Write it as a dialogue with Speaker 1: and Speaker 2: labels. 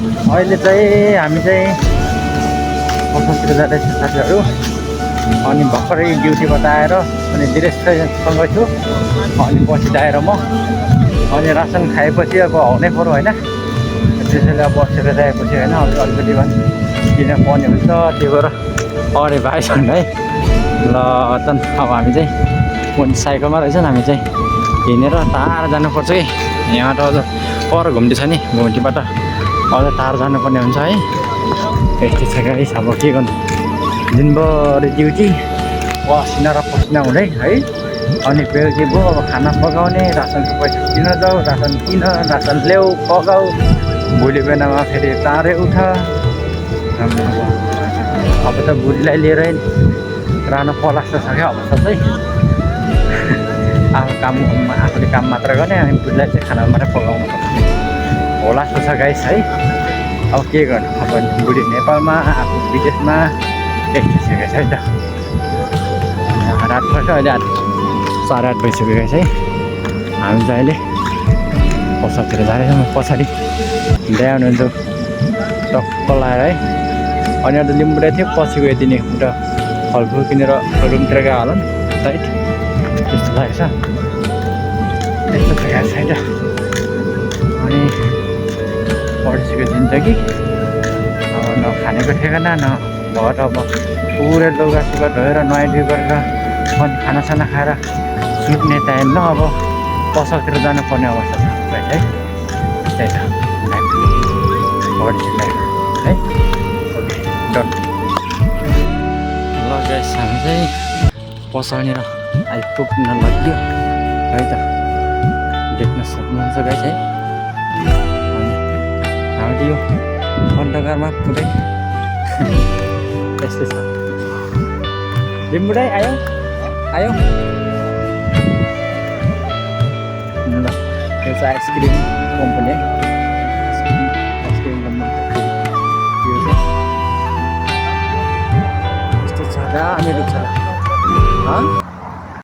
Speaker 1: अहिले चाहिँ हामी चाहिँ बसतिर जाँदैछ साथीहरू। अनि भर्खरै ड्युटीबाट आएर अनि दिरेशसँग छु। अनि पछि आएर म अनि रासन खाएपछि अब आउनै पऱ्यो होइन। त्यसैले अब बसेर जाएपछि होइन अलिकति भए किन पर्ने हुन्छ। त्यही भएर अरे भाइ छन् है ल त अब हामी चाहिँ साइकलमा रहेछ नि हामी चाहिँ हिँडेर टाढा जानुपर्छ कि यहाँ त अझ पर घुम्ती छ नि घुम्तीबाट अझ टाढा जानुपर्ने हुन्छ है। यस्तो छ गाइस अब के गर्नु दिनभरि ड्युटी पसिना र पसिना हुँदै है। अनि बेलुकी भयो अब खाना पकाउने रासनको पैसा किन जाऊ रासन किन रासन ल्याऊ पकाऊ भोलि बेलामा फेरि चाँडै उठ। अब त बुढीलाई लिएरै रहन पलास्तो छ क्या अवस्था चाहिँ। आफूले काम मात्र गर्ने अनि बुढीलाई चाहिँ खाना मात्रै पकाउनु पर्ने होला जस्तो छ गाइस है। अब के गर्नु अब बुढी नेपालमा आफू विदेशमा यस्तो छ गाइस है त। रात पर्छ अहिले 8:30 भइसक्यो गाइस है। हामी चाहिँ अहिले पछाडितिर जाँदैछौँ पछाडि ल्याउनु हुन्छ टक्क लाएर है। अनि एउटा लिम्बुडा थियो पछि गयो तिनी एउटा फलफुल किनेर रुमतिर गयो होला नि राइट त्यस्तो लागेको छ। यस्तो छ गाइस है त। अनि पढिसकेको जिन्दगी अब न खानेको ठेगाना न घर अब पुरै लुगा सुगा धोएर नुहाइ धुइ गरेर अनि खानासाना खाएर सुत्ने टाइम न अब पसलतिर जानुपर्ने अवस्था छ है। त्यही त लाइफ है। ओके डन ल गाइस हामी चाहिँ पसलनिर आइपुग्न लाग्यो है त देख्न सक्नुहुन्छ गाइस है। हामी यो अन्धकारमा पुरै यस्तै छ। लिम्बुडाई आयो आयो ल यो चाहिँ आइसक्रिम कम्पनी है। आइसक्रिम कम्पनी यो चाहिँ यस्तो छ दामी रुख छ।